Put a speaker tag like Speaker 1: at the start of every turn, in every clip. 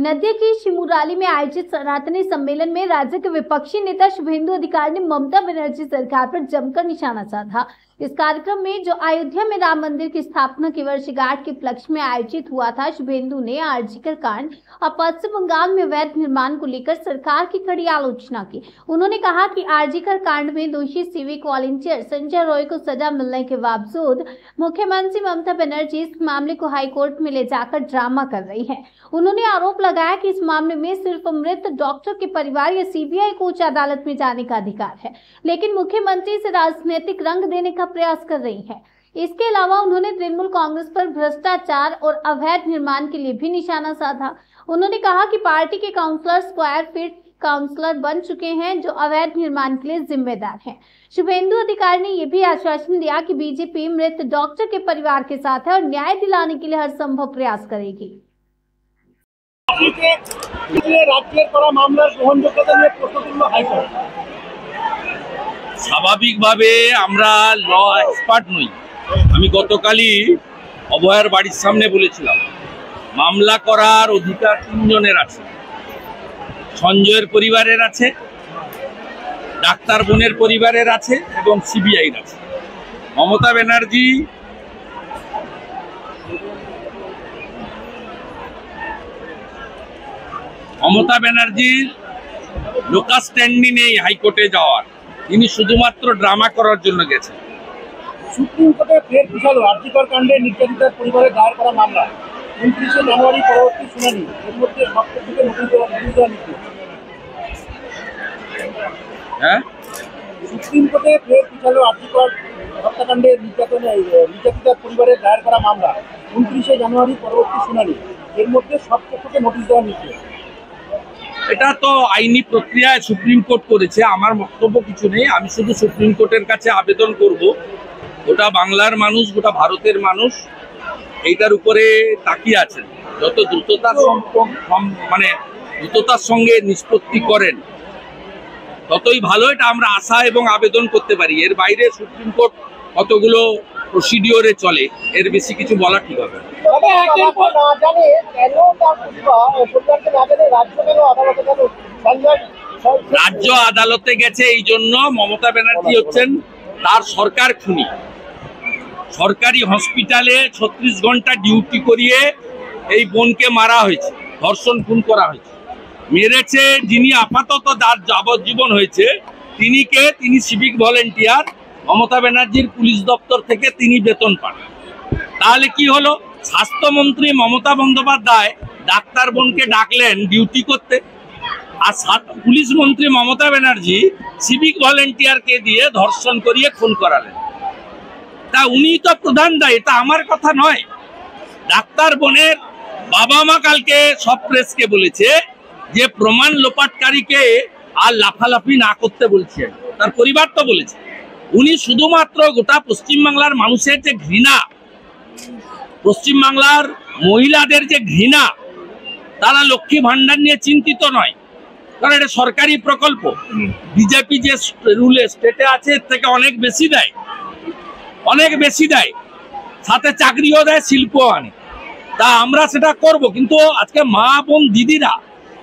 Speaker 1: नदिया की शिमुराली में आयोजित सनातनी सम्मेलन में राज्य के विपक्षी नेता शुभेंदु अधिकारी ने ममता बनर्जी सरकार पर जमकर निशाना साधा। इस कार्यक्रम में जो अयोध्या में राम मंदिर की स्थापना की वर्षगांठ के उपलक्ष्य में आयोजित हुआ था, शुभेंदु ने आरजीकर कांड और पश्चिम बंगाल में अवैध निर्माण को लेकर सरकार की कड़ी आलोचना की। उन्होंने कहा कि आरजीकर कांड में दोषी सिविक वॉलंटियर संजय रॉय को सजा मिलने के बावजूद मुख्यमंत्री ममता बनर्जी इस मामले को हाईकोर्ट में ले जाकर ड्रामा कर रही है। उन्होंने आरोप लगाया कि इस मामले में सिर्फ मृत डॉक्टर के परिवार या सीबीआई को उच्च अदालत में जाने का अधिकार है, लेकिन मुख्यमंत्री इसे राजनीतिक रंग देने का प्रयास कर रही है। इसके अलावा उन्होंने तृणमूल कांग्रेस पर भ्रष्टाचार और अवैध निर्माण के लिए भी निशाना साधा। उन्होंने कहा कि पार्टी के काउंसलर स्क्वायर फीट काउंसलर बन चुके हैं जो अवैध निर्माण के लिए जिम्मेदार हैं। शुभेंदु अधिकारी ने यह भी आश्वासन दिया कि बीजेपी मृत डॉक्टर के परिवार के साथ है और न्याय दिलाने के लिए हर संभव प्रयास करेगी।
Speaker 2: স্বাভাবিকভাবে আমরা ল এক্সপার্ট নই। আমি গতকালই অভয়ের বাড়ির সামনে বলেছিলাম মামলা করার অধিকার তিনজনের আছে, সঞ্জয়ের পরিবারের আছে, ডাক্তার বোনের পরিবারের আছে এবং সিবিআইর আছে। মমতা ব্যানার্জির লোকাল স্ট্যান্ডই নেই হাইকোর্টে যাওয়ার, তিনি শুধুমাত্র ড্রামা করার জন্য গেছেন।
Speaker 3: সুপ্রিম কোর্টে ফের পিছালো আরজিকর কাণ্ডে নির্যাতিতার পরিবারে দায়ের করা মামলা। 29 জানুয়ারি পরবর্তী শুনানি। এর মধ্যে সপ্তাহ থেকে নোটিশ দেওয়া
Speaker 2: হ্যাঁ,
Speaker 3: সুপ্রিম কোর্টে ফের পিছালো আরজিকর হত্যাকাণ্ডে নির্যাতিতার পরিবারে দায়ের করা মামলা। 29 জানুয়ারি পরবর্তী শুনানি। এর মধ্যে সপ্তাহ থেকে নোটিশ দেওয়া নির্দেশ।
Speaker 2: এটা তো আইনি প্রক্রিয়ায় সুপ্রিম কোর্ট করেছে, আমার বক্তব্য কিছু নেই। আমি শুধু সুপ্রিম কোর্টের কাছে আবেদন করব, গোটা বাংলার মানুষ, গোটা ভারতের মানুষ এইটার উপরে তাকিয়ে আছেন। যত দ্রুততার সঙ্গে নিষ্পত্তি করেন ততই ভালো, এটা আমরা আশা এবং আবেদন করতে পারি। এর বাইরে সুপ্রিম কোর্ট কতগুলো প্রসিডিওরে চলে, এর বেশি কিছু বলা ঠিক হবে। রাজ্য আদালতে গেছে এই জন্য মমতা ব্যানার্জি হচ্ছেন তার সরকার খুনি। সরকারি হসপিটালে 36 ঘন্টা ডিউটি করিয়ে এই বোনকে মারা হয়েছে, ধর্ষণ খুন করা হয়েছে। মেরেছে যিনি আপাতত যার যাবজ্জীবন হয়েছে তিনি সিভিক ভলেন্টিয়ার, মমতা ব্যানার্জির পুলিশ দপ্তর থেকে তিনি বেতন পান। তাহলে কি হলো? স্বাস্থ্যমন্ত্রী মমতা বন্দ্যোপাধ্যায় ডাক্তার বোনকে ডাকলেন ডিউটি করতে, আর পুলিশ মন্ত্রী মমতা ব্যানার্জি সিভিক ভলেন্টিয়ারকে দিয়ে ধর্ষণ করিয়ে খুন করালেন। তা উনি তো প্রধান দায়ী, এটা আমার কথা নয়। ডাক্তার বোনের বাবা মা কালকে সব প্রেসকে বলেছে যে প্রমাণ লোপাটকারীকে আর লাফালাফি না করতে বলছেন, তার পরিবার তো বলেছে। উনি শুধুমাত্র গোটা পশ্চিমবাংলার মানুষের যে ঘৃণা, পশ্চিমবাংলার মহিলাদের যে ঘৃণা, তারা লক্ষ্মী ভান্ডার নিয়ে চিন্তিত নয়, কারণ এটা সরকারি প্রকল্প। বিজেপি যে রুলে স্টেটে আছে এর থেকে অনেক বেশি দেয়, সাথে চাকরিও দেয়, শিল্পও আনে। তা আমরা সেটা করব, কিন্তু আজকে মা বোন দিদিরা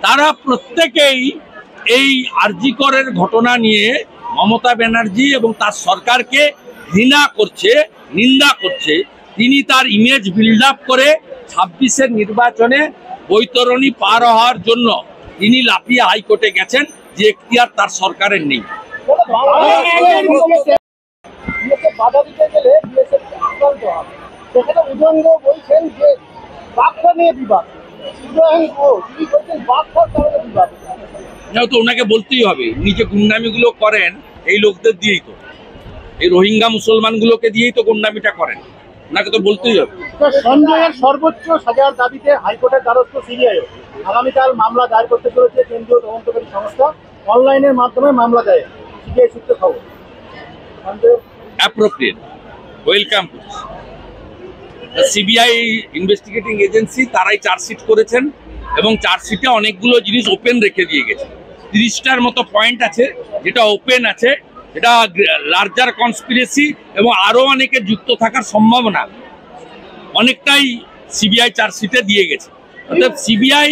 Speaker 2: তারা প্রত্যেকেই এই আরজিকরের ঘটনা নিয়ে মমতা ব্যানার্জি এবং তার সরকারকে ঘৃণা করছে, নিন্দা করছে। তিনি তার ইমেজ বিল্ড আপ করে 26-এর নির্বাচনে বৈতরণী পার হওয়ার জন্য তিনি লাফিয়ে হাইকোর্টে গেছেন, যে এখতিয়ার তার সরকারের নেই। তো ওনাকে বলতেই হবে, উনি যে গুন্ডামিগুলো করেন এই লোকদের দিয়েই তো, এই রোহিঙ্গা মুসলমানগুলোকে দিয়েই তো গুন্ডামিটা করেন, ওনাকে তো বলতেই হবে।
Speaker 3: সঞ্জয়ের সর্বোচ্চ সাজার দাবিতে হাইকোর্টের দ্বারস্থ সিবিআই আগামীকাল মামলা দায়ের করতে চলেছে কেন্দ্রীয় তদন্তকারী সংস্থা। অনলাইনের মাধ্যমে মামলা দায়ের, সিবিআই সূত্রে খবর।
Speaker 2: Appropriate, welcome. CBI investigating agency, তারাই চার্জশিট করেছেন এবং চার্জশিটে অনেকগুলো জিনিস ওপেন রেখে দিয়ে গেছে। 30টার মতো পয়েন্ট আছে যেটা ওপেন আছে, এটা লার্জার কনস্পিরেসি এবং আরো অনেকে যুক্ত থাকার সম্ভাবনা অনেকটাই সিবিআই চার্জশিটে দিয়ে গেছে। অর্থাৎ সিবিআই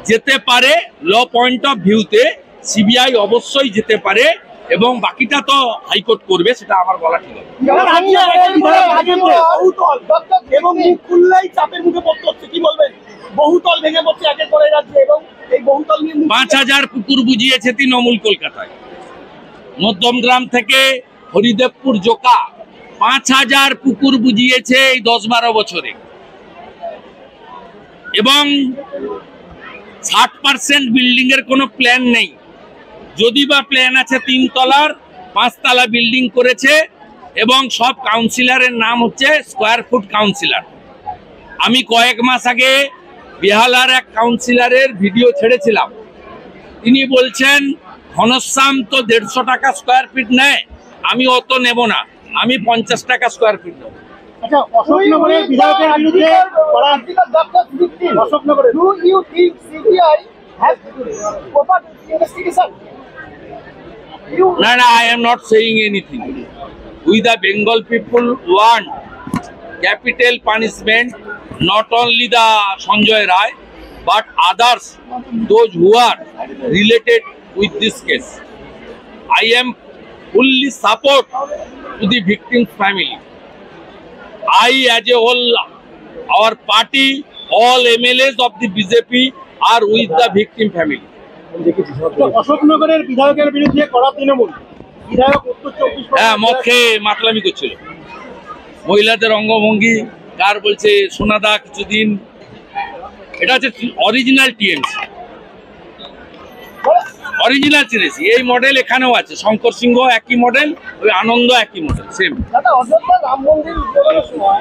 Speaker 2: যেতে পারে, ল পয়েন্ট অফ ভিউতে সিবিআই অবশ্যই যেতে পারে এবং বাকিটা তো হাইকোর্ট করবে, সেটা আমার বলা ঠিক হবে।
Speaker 4: এবং মুখ খুললেই চাপের মুখে পড়তে হচ্ছে, কি বলবেন? বহুতল ভেঙে পড়ছে একের পরে রাজ্যে, এবং এই বহুতল নিয়ে
Speaker 2: 5000 পুকুর বুঝিয়েছে তৃণমূল কলকাতায়। মধ্যমগ্রাম থেকে হরিদেবপুর জোকা 5000 পুকুর বুঝিয়েছে এই 10-12 বছরে, এবং 60% বিল্ডিং এর কোনো প্ল্যান নেই। যদি বা প্ল্যান আছে 3 তলার, 5 তলা বিল্ডিং করেছে, এবং সব কাউন্সিলরের নাম হচ্ছে স্কোয়ার ফুট কাউন্সিলর। আমি কয়েক মাস আগে বেহালার এক কাউন্সিলরের ভিডিও ছেড়েছিলাম। তিনি বলছেন ঘনশ্যাম তো 150 টাকা স্কোয়ার ফিট নেয়, আমি অত নেব না, আমি 50 টাকা স্কোয়ার ফিট নেব।
Speaker 3: আচ্ছা, অশোকনগরের বিধায়কের বিরুদ্ধে অশোকনগরে
Speaker 4: Do you think CBI has proper investigation?
Speaker 2: No, I am not saying anything. We the Bengal people want capital punishment, not only the Sanjay Rai, but others, those who are related with this case. I am fully support to the victim's family. I, as a whole, our party, all MLAs of the BJP are with the victim family.
Speaker 3: অশোকনগরের বিধায়কের বিরুদ্ধে করা তৃণমূল বিধায়ক উত্তর 24
Speaker 2: হ্যাঁ, মদ খেয়ে মাতলামি করছিল। মহিলাদের অঙ্গভঙ্গি কার বলছে সোনাদা কিছুদিন, এটা হচ্ছে অরিজিনাল টিএমসি, অরিজিনাল টিএমসি। এই মডেল এখানেও আছে, শঙ্কর সিংহ একই মডেল, ওই আনন্দ একই মডেল, সেম।
Speaker 4: দাদা, অযোধ্যা রাম মন্দির উদ্বোধনের সময়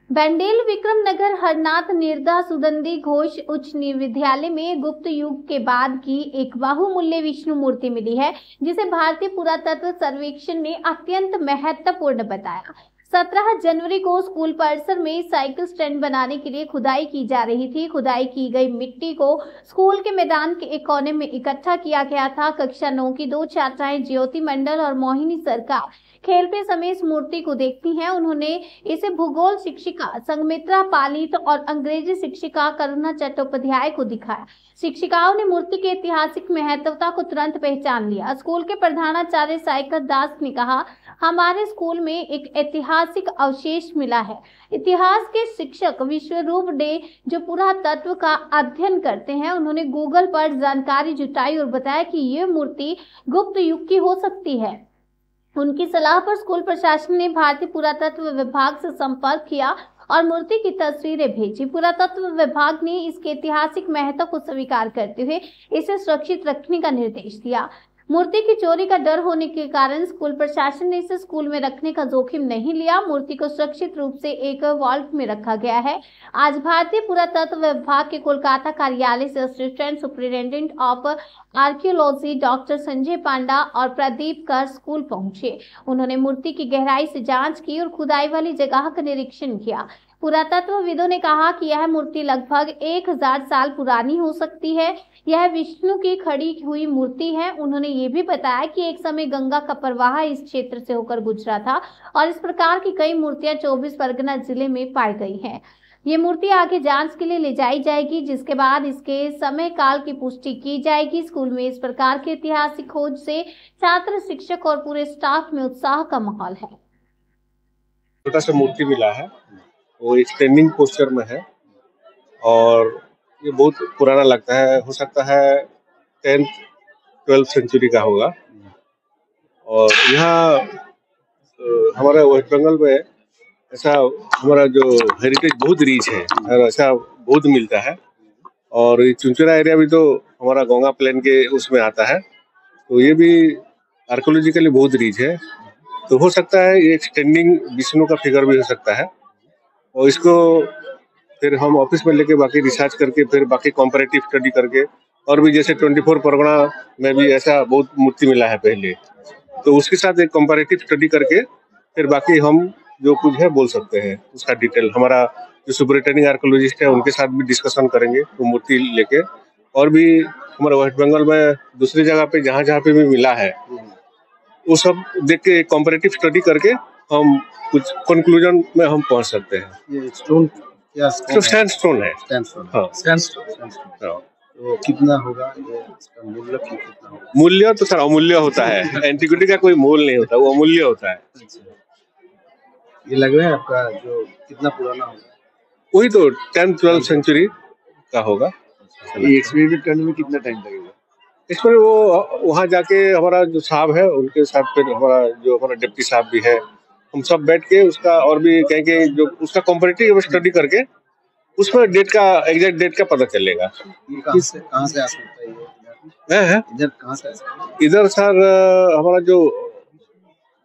Speaker 1: बंडेल विक्रमनगर हरनाथ निर्दा सुगंधी घोष उच्च विद्यालय में गुप्त युग के बाद की एक बहुमूल्य विष्णु मूर्ति मिली है, जिसे भारतीय पुरातत्व सर्वेक्षण ने अत्यंत महत्वपूर्ण बताया। 17 जनवरी को स्कूल परिसर में साइकिल स्टैंड बनाने के लिए खुदाई की जा रही थी। खुदाई की गई मिट्टी को स्कूल के मैदान के एक कोने में इकट्ठा किया गया था। कक्षा 9 की 2 छात्राएं ज्योति मंडल और मोहिनी सरकार खेलते समय इस मूर्ति को देखती हैं। उन्होंने इसे भूगोल शिक्षिका संगमित्रा पालित और अंग्रेजी शिक्षिका करुणा चट्टोपाध्याय को दिखाया। शिक्षिकाओं ने मूर्ति के ऐतिहासिक महत्वता को तुरंत पहचान लिया। स्कूल के प्रधानाचार्य साइकर दास ने कहा, हमारे स्कूल में एक ऐतिहासिक अवशेष मिला है। इतिहास के शिक्षक विश्वरूप डे जो पुरातत्व का अध्ययन करते हैं, उन्होंने गूगल पर जानकारी जुटाई और बताया कि ये मूर्ति गुप्त युग की हो सकती है। उनकी सलाह पर स्कूल प्रशासन ने भारतीय पुरातत्व विभाग से संपर्क किया और मूर्ति की तस्वीरें भेजी। पुरातत्व विभाग ने इसके ऐतिहासिक महत्व को स्वीकार करते हुए इसे सुरक्षित रखने का निर्देश दिया। मूर्ति की चोरी का डर होने के कारण स्कूल प्रशासन ने इसे स्कूल में रखने का जोखिम नहीं लिया। मूर्ति को सुरक्षित रूप से एक वॉल्ट में रखा गया है। आज भारतीय पुरातत्व विभाग के कोलकाता कार्यालय से assistant superintendent of archaeology doctor Sanjay Panda और प्रदीप कर स्कूल पहुंचे। उन्होंने मूर्ति की गहराई से जांच की और खुदाई वाली जगह का निरीक्षण किया। पुरातत्वविदों ने कहा कि यह मूर्ति लगभग 1000 साल पुरानी हो सकती है। यह विष्णु की खड़ी हुई मूर्ति है। उन्होंने ये भी बताया कि एक समय गंगा का प्रवाह इस क्षेत्र से होकर गुजरा था और इस प्रकार की कई मूर्तियां 24 परगना जिले में पाई गई हैं। ये मूर्ति आगे जांच के लिए ले जाई जाएगी, जिसके बाद इसके समय काल की पुष्टि की जाएगी। स्कूल में इस प्रकार की ऐतिहासिक खोज से छात्र, शिक्षक और पूरे स्टाफ में उत्साह का माहौल है।
Speaker 5: छोटा सा मूर्ति मिला है, वो स्टैंडिंग पोस्चर में है और ये बहुत पुराना लगता है। हो सकता है 10th 12th सेंचुरी का होगा। और यहाँ हमारे वेस्ट बंगाल में ऐसा हमारा जो हेरिटेज बहुत रिच है और ऐसा बहुत मिलता है। और ये चुनचुरा एरिया भी तो हमारा गंगा प्लेन के उसमें आता है, तो ये भी आर्कोलॉजिकली बहुत रिच है। तो हो सकता है ये स्टैंडिंग विष्णु का फिगर भी हो सकता है। और इसको फिर हम ऑफिस में लेके बाकी रिसर्च करके फिर बाकी कॉम्पैरेटिव स्टडी करके, और भी जैसे 24 परगना में भी ऐसा बहुत मूर्ति मिला है पहले, तो उसके साथ एक कॉम्पैरेटिव स्टडी करके फिर बाकी हम जो कुछ है बोल सकते हैं उसका डिटेल। हमारा जो सुपरिटेंडिंग आर्कोलॉजिस्ट है उनके साथ भी डिस्कशन करेंगे वो मूर्ति लेके। और भी हमारे वेस्ट बंगाल में दूसरी जगह पे जहाँ जहाँ पे भी मिला है वो सब देख के कॉम्पैरेटिव स्टडी करके हम कुछ कंक्लूजन में हम पहुंच सकते हैं।
Speaker 3: ये स्टोन क्या
Speaker 5: तो सैंडस्टोन है।
Speaker 3: स्टैंडस्टोन
Speaker 5: हाँ
Speaker 3: स्टैंडस्टोन
Speaker 5: हाँ।
Speaker 3: तो कितना होगा ये, इसका मूल्य कितना होगा?
Speaker 5: मूल्य तो सर अमूल्य होता है, एंटीक्विटी का कोई मोल नहीं होता, वो अमूल्य होता है।
Speaker 3: अच्छा। ये लग रहा है आपका जो कितना पुराना होगा?
Speaker 5: वही तो 10th-12th सेंचुरी का होगा।
Speaker 3: ये एक्सपेरिमेंट करने में कितना टाइम लगेगा?
Speaker 5: इस पर वो वहाँ जाके हमारा जो साहब है उनके साथ, फिर हमारा डिप्टी साहब भी है, हम सब बैठ के उसका और भी कहेंगे जो उसका कॉम्परेटिव स्टडी करके उसमें एग्जैक्ट डेट का पता चलेगा।
Speaker 3: ये कहाँ से आ सकता है ये?
Speaker 5: है
Speaker 3: इधर कहाँ से आ सकता है?
Speaker 5: इधर सर हमारा जो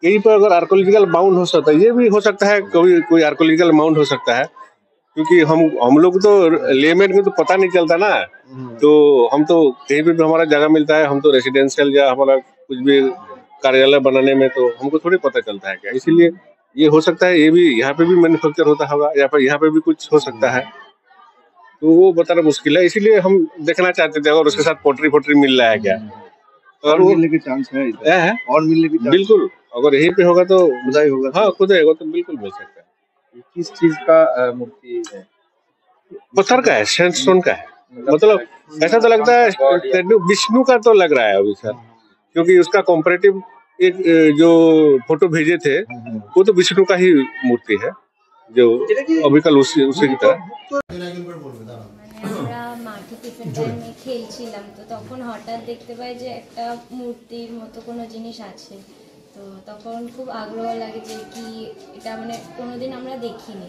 Speaker 5: यहीं पर अगर आर्कोलॉजिकल माउंट हो सकता है, ये भी हो सकता है, कोई आर्कोलॉजिकल माउंट हो सकता है, क्योंकि हम लोग तो लेमैन को तो पता नहीं चलता ना। तो हम तो कहीं भी हमारा जगह मिलता है, हम तो रेसिडेंशियल या हमारा कुछ भी कार्यालय बनाने में तो हमको थोड़ी पता चलता है क्या, इसीलिए ये हो सकता है ये भी यहाँ पे भी मैन्युफैक्चर होता होगा या फिर यहाँ पे भी कुछ हो सकता है, तो वो बताना मुश्किल है, इसीलिए हम देखना चाहते थे और उसके साथ पोट्री मिल रहा है क्या,
Speaker 3: और मिलने के चांस है इधर?
Speaker 5: है
Speaker 3: और मिलने की
Speaker 5: बिल्कुल, अगर यहीं पे होगा तो
Speaker 3: खुदाई होगा?
Speaker 5: हाँ खुदाई होगा तो बिल्कुल मिल सकता है।
Speaker 3: किस चीज का मूर्ति है?
Speaker 5: पत्थर का है, सैंडस्टोन का है, मतलब ऐसा तो लगता है विष्णु का तो लग रहा है अभी सर, क्योंकि उसका कॉम्परेटिव एक जो फोटो भेजे थे वो तो विष्णु का ही मूर्ति है, जो अभी कल उसी की तरह।
Speaker 6: আমরা মাঠে টিফিন টাইমে খেলছিলাম, তো তখন হঠাৎ দেখতে পাই যে একটা মূর্তির মতো কোনো জিনিস আছে। তো তখন খুব আগ্রহ লাগে যে কি এটা, মানে কোনোদিন আমরা দেখিনি।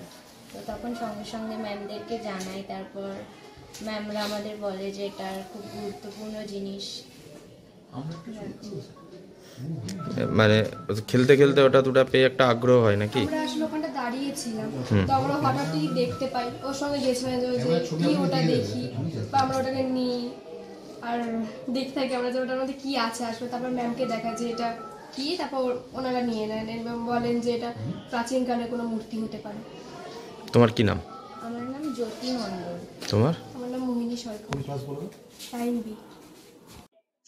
Speaker 6: তো তখন সঙ্গে সঙ্গে ম্যামদেরকে জানাই, তারপর ম্যামরা আমাদের বলে যে এটার খুব গুরুত্বপূর্ণ জিনিস।
Speaker 7: মানে খেলতে খেলতে ওটা দুটা পেয়ে একটা আগ্রহ হয় নাকি?
Speaker 8: আমরা আসলে ওখানটা দাঁড়িয়েছিলাম, তো আমরা হঠাৎই দেখতে পাই, ওর সঙ্গে গেছিলাম যে কি ওটা দেখি বা আমরা ওটাকে নিই আর দেখতে থাকি আমরা যে ওটার মধ্যে কি আছে আসলে। তারপর ম্যামকে দেখা যে এটা কি, তারপর ওনারা নিয়ে নেন এবং বলেন যে এটা প্রাচীনকালের কোনো মূর্তি হতে পারে।
Speaker 7: তোমার কি নাম?
Speaker 6: আমার নাম জ্যোতি মণ্ডল।
Speaker 7: তোমার?
Speaker 8: আমার নাম মোহিনী সরকার, টাইম বি।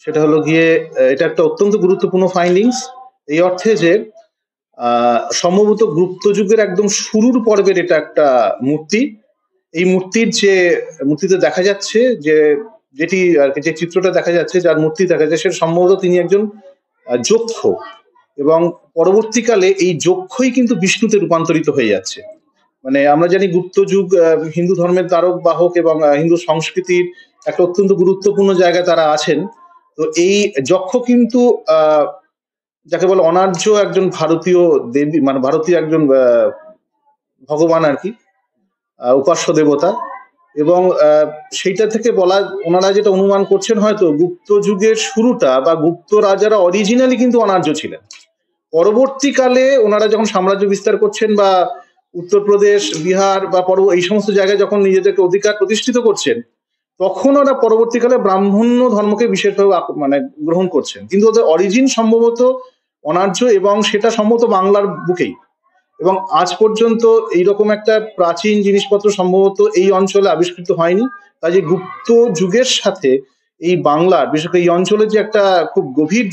Speaker 3: সেটা হলো গিয়ে এটা একটা অত্যন্ত গুরুত্বপূর্ণ ফাইন্ডিংস, এই অর্থে যে সম্ভবত গুপ্ত যুগের একদম শুরুর পর্বের এটা একটা মূর্তি। এই মূর্তিতে দেখা যাচ্ছে যেটি আর কি, যে চিত্রটা দেখা যাচ্ছে, যার মূর্তি দেখা যাচ্ছে, সেটা সম্ভবত তিনি একজন যক্ষ, এবং পরবর্তীকালে এই যক্ষই কিন্তু বিষ্ণুতে রূপান্তরিত হয়ে যাচ্ছে। মানে আমরা জানি গুপ্ত যুগ হিন্দু ধর্মের তারক বাহক এবং হিন্দু সংস্কৃতির একটা অত্যন্ত গুরুত্বপূর্ণ জায়গায় তারা আছেন। তো এই যক্ষ কিন্তু যাকে বলে অনার্য একজন ভারতীয় দেবী, মানে ভারতীয় একজন ভগবান আর কি, উপাস্য দেবতা, এবং সেইটা থেকে বলা ওনারা যেটা অনুমান করছেন হয়তো গুপ্ত যুগের শুরুটা বা গুপ্ত রাজারা অরিজিনালি কিন্তু অনার্য ছিলেন। পরবর্তীকালে ওনারা যখন সাম্রাজ্য বিস্তার করছেন বা উত্তরপ্রদেশ, বিহার বা এই সমস্ত জায়গায় যখন নিজেদেরকে অধিকার প্রতিষ্ঠিত করছেন, তখন ওরা পরবর্তীকালে ব্রাহ্মণ্য ধর্মকে বিশেষভাবে মানে গ্রহণ করছেন, কিন্তু ওদের অরিজিন সম্ভবত অনার্য, এবং সেটা সম্ভবত বাংলার বুকেই। এবং আজ পর্যন্ত এইরকম একটা প্রাচীন জিনিসপত্র সম্ভবত এই অঞ্চলে আবিষ্কৃত হয়নি। কাজে গুপ্ত যুগের সাথে এই বাংলার, বিশেষ করে এই অঞ্চলের যে একটা খুব গভীর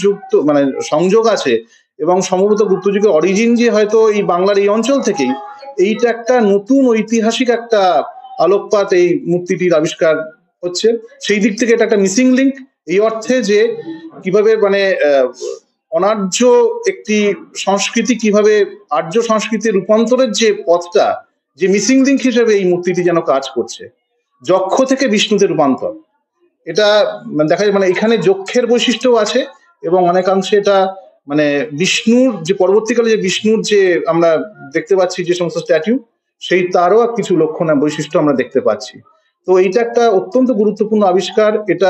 Speaker 3: মানে সংযোগ আছে, এবং সম্ভবত গুপ্ত যুগের অরিজিন যে হয়তো এই বাংলার এই অঞ্চল থেকেই, এইটা একটা নতুন ঐতিহাসিক একটা আলোকপাত এই মূর্তিটির আবিষ্কার হচ্ছে। সেই দিক থেকে এটা একটা মিসিং লিঙ্ক, এই অর্থে যে কিভাবে মানে অনার্য একটি সংস্কৃতি কিভাবে আর্য সংস্কৃতির রূপান্তরের যে পথটা, যে মিসিং লিঙ্ক হিসেবে এই মূর্তিটি যেন কাজ করছে। যক্ষ থেকে বিষ্ণুতে রূপান্তর, এটা দেখা যায়, মানে এখানে যক্ষের বৈশিষ্ট্যও আছে, এবং অনেকাংশে এটা মানে বিষ্ণুর যে পরবর্তীকালে যে বিষ্ণুর যে আমরা দেখতে পাচ্ছি যে সমস্ত স্ট্যাচু, সেই তারও কিছু লক্ষণ বৈশিষ্ট্য আমরা দেখতে পাচ্ছি। তো এইটা একটা অত্যন্ত গুরুত্বপূর্ণ আবিষ্কার। এটা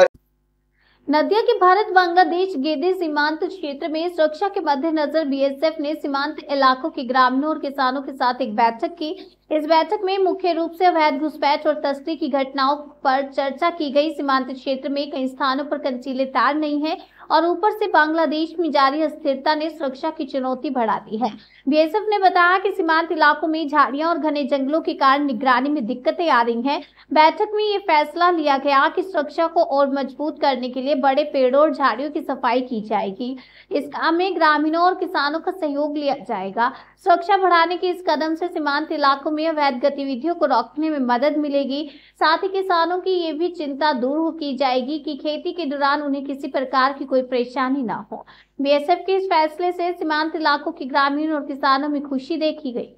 Speaker 1: नदिया के भारत बांग्लादेश गेदे सीमांत क्षेत्र में सुरक्षा के मद्देनजर बीएसएफ ने सीमांत इलाकों के ग्रामीणों और किसानों के साथ एक बैठक की। इस बैठक में मुख्य रूप से अवैध घुसपैठ और तस्करी की घटनाओं पर चर्चा की गई। सीमांत क्षेत्र में कई स्थानों पर कंचीले तार नहीं है और ऊपर से बांग्लादेश में जारी अस्थिरता ने सुरक्षा की चुनौती बढ़ा दी है। बीएसएफ ने बताया कि सीमांत इलाकों में झाड़ियां और घने जंगलों के कारण निगरानी में दिक्कतें आ रही हैं। बैठक में ये फैसला लिया गया कि सुरक्षा को और मजबूत करने के लिए बड़े पेड़ों और झाड़ियों की सफाई की जाएगी। इस काम में ग्रामीणों और किसानों का सहयोग लिया जाएगा। सुरक्षा बढ़ाने के इस कदम से सीमांत इलाकों में अवैध गतिविधियों को रोकने में मदद मिलेगी। साथ ही किसानों की ये भी चिंता दूर की जाएगी कि खेती के दौरान उन्हें किसी प्रकार की कोई परेशानी ना हो। बीएसएफ के इस फैसले से सीमांत इलाकों के ग्रामीण और किसानों में खुशी देखी गई।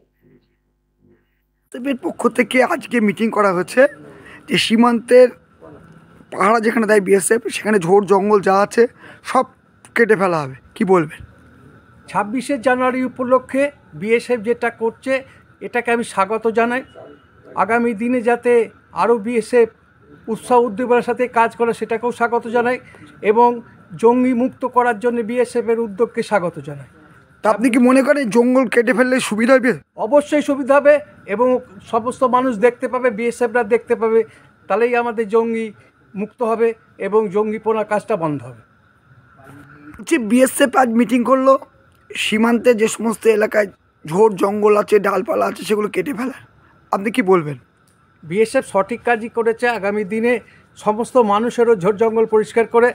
Speaker 9: পক্ষ থেকে আজকে মিটিং করা হয়েছে যে সীমান্তের পাহারা যেখানে দেয় বিএসএফ সেখানে ঝোড় জঙ্গল যা আছে সব কেটে ফেলা হবে, কি বলবেন?
Speaker 10: 26শে জানুয়ারি উপলক্ষে বিএসএফ যেটা করছে এটাকে আমি স্বাগত জানাই। আগামী দিনে যাতে আরও বিএসএফ উৎসাহ উদ্দীপনার সাথে কাজ করে সেটাকেও স্বাগত জানাই এবং জঙ্গি মুক্ত করার জন্য বিএসএফের উদ্যোগকে স্বাগত জানাই।
Speaker 9: তা আপনি কি মনে করেন জঙ্গল কেটে ফেললে সুবিধা হবে?
Speaker 10: অবশ্যই সুবিধা হবে এবং সমস্ত মানুষ দেখতে পাবে, বিএসএফরা দেখতে পাবে, তাহলেই আমাদের জঙ্গি মুক্ত হবে এবং জঙ্গিপনা কাজটা বন্ধ হবে।
Speaker 9: বিএসএফ আজ মিটিং করলো সীমান্তে যে সমস্ত এলাকায় ঝোড় জঙ্গল আছে ডালপালা আছে সেগুলো কেটে ফেলা, আপনি কি বলবেন?
Speaker 10: বিএসএফ সঠিক কাজই করেছে। আগামী দিনে সমস্ত মানুষেরও ঝোড় জঙ্গল পরিষ্কার করে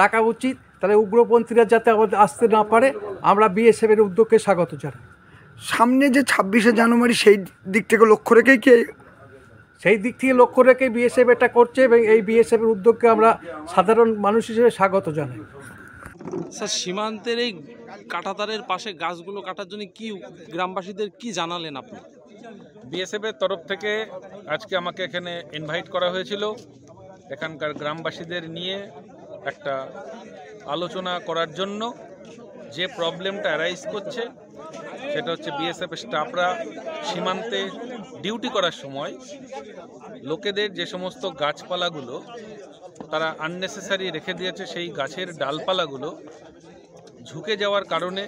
Speaker 10: রাখা উচিত, তাহলে উগ্রপন্থীরা যাতে আমাদের আসতে না পারে। আমরা বিএসএফের উদ্যোগকে স্বাগত জানাই।
Speaker 9: সামনে যে 26শে জানুয়ারি সেই দিক থেকে লক্ষ্য রেখে
Speaker 10: বিএসএফ এটা করছে এবং এই বিএসএফের উদ্যোগকে আমরা সাধারণ মানুষ হিসেবে স্বাগত জানাই।
Speaker 11: স্যার, সীমান্তের এই কাঁটাতারের পাশে গাছগুলো কাটার জন্য কি গ্রামবাসীদের কি জানালেন আপনি?
Speaker 2: বিএসএফের তরফ থেকে আজকে আমাকে এখানে ইনভাইট করা হয়েছিল এখানকার গ্রামবাসীদের নিয়ে একটা আলোচনা করার জন্য। যে প্রবলেমটা অ্যারাইজ করছে সেটা হচ্ছে বিএসএফ স্টাফরা সীমান্তে ডিউটি করার সময় লোকেদের যে সমস্ত গাছপালাগুলো তারা আননেসেসারি রেখে দিয়েছে, সেই গাছের ডালপালাগুলো ঝুঁকে যাওয়ার কারণে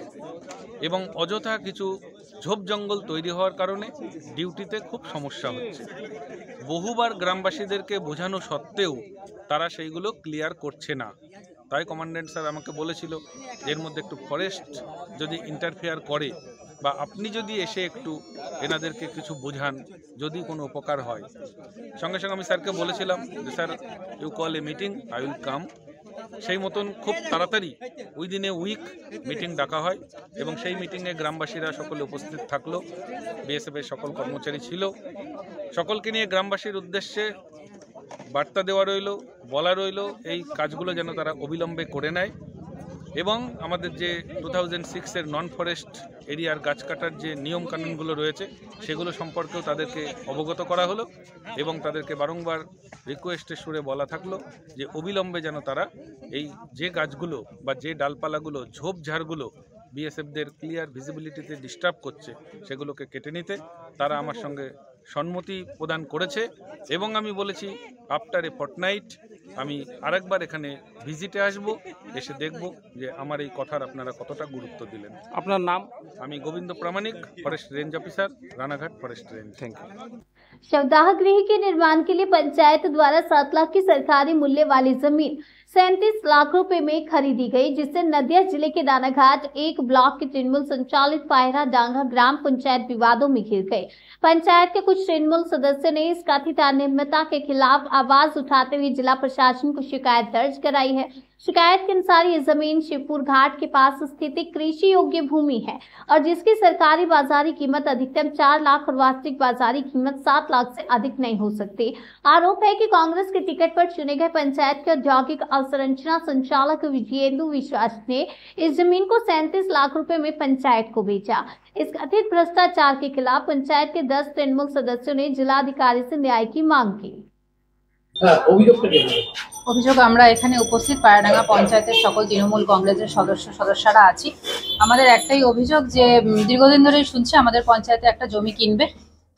Speaker 2: এবং অযথা কিছু ঝোপ জঙ্গল তৈরি হওয়ার কারণে ডিউটিতে খুব সমস্যা হচ্ছে। বহুবার গ্রামবাসীদেরকে বোঝানো সত্ত্বেও তারা সেইগুলো ক্লিয়ার করছে না। তাই কমান্ড্যান্ট স্যার আমাকে বলেছিল এর মধ্যে একটু ফরেস্ট যদি ইন্টারফেয়ার করে বা আপনি যদি এসে একটু এনাদেরকে কিছু বোঝান, যদি কোনো উপকার হয়। সঙ্গে সঙ্গে আমি স্যারকে বলেছিলাম যে sir you call a meeting, I will come. সেই মতন খুব তাড়াতাড়ি উইদিন এ উইক মিটিং ডাকা হয় এবং সেই মিটিংয়ে গ্রামবাসীরা সকলে উপস্থিত থাকলো, বিএসএফের সকল কর্মচারী ছিল। সকলকে নিয়ে গ্রামবাসীর উদ্দেশ্যে বার্তা দেওয়া রইল, বলা রইল এই কাজগুলো যেন তারা অবিলম্বে করে নেয় এবং আমাদের যে 2006-এর নন ফরেস্ট এরিয়ার গাছ কাটার যে নিয়ম কানুনগুলো রয়েছে সেগুলো সম্পর্কেও তাদেরকে অবগত করা হলো এবং তাদেরকে বারংবার রিকোয়েস্টের সুরে বলা থাকলো যে অবিলম্বে যেন তারা এই যে গাছগুলো বা যে ডালপালাগুলো ঝোপঝাড়গুলো বিএসএফদের ক্লিয়ার ভিজিবিলিটিতে ডিস্টার্ব করছে সেগুলোকে কেটে নিতে তারা আমার সঙ্গে সম্মতি প্রদান করেছে এবং আমি বলেছি আফটার এ ফর্টনাইট আমি আরেকবার এখানে ভিজিটে আসব, এসে দেখব যে আমার এই কথার আপনারা কতটা গুরুত্ব দিলেন।
Speaker 11: আপনার নাম?
Speaker 2: আমি Gobinda Pramanik, forest range officer, Ranaghat forest range.
Speaker 11: Thank you.
Speaker 1: शवदाह गृह के निर्माण के लिए पंचायत द्वारा 7 लाख की सरकारी मूल्य वाली जमीन 37 लाख रुपए में खरीदी गई, जिससे नदिया जिले के रानाघाट 1 ब्लॉक के तृणमूल संचालित पायरा डांगा ग्राम पंचायत विवादों में घिर गए। पंचायत के कुछ तृणमूल सदस्यों ने इस कथित अनियमितता के खिलाफ आवाज उठाते हुए जिला प्रशासन को शिकायत दर्ज कराई है। शिकायत के अनुसार ये जमीन शिवपुर घाट के पास स्थित कृषि योग्य भूमि है और जिसकी सरकारी बाजारी कीमत अधिकतम 4 लाख और वास्तविक बाजारी कीमत 7 लाख से अधिक नहीं हो सकती। आरोप है कि कांग्रेस के टिकट पर चुने गए पंचायत के औद्योगिक अवसंरचना संचालक विजयेंदु विश्वास ने इस जमीन को 37 लाख रुपए में पंचायत को बेचा। इस कथित भ्रष्टाचार के खिलाफ पंचायत के 10 तृणमूल सदस्यों ने जिलाधिकारी से न्याय की मांग की।
Speaker 12: অভিযোগ আমরা এখানে উপস্থিত পায়রাডাঙ্গা পঞ্চায়েতের সকল তৃণমূল কংগ্রেসের সদস্যরা আছি। আমাদের একটাই অভিযোগ যে দীর্ঘদিন ধরেই শুনছি আমাদের পঞ্চায়েতে একটা জমি কিনবে,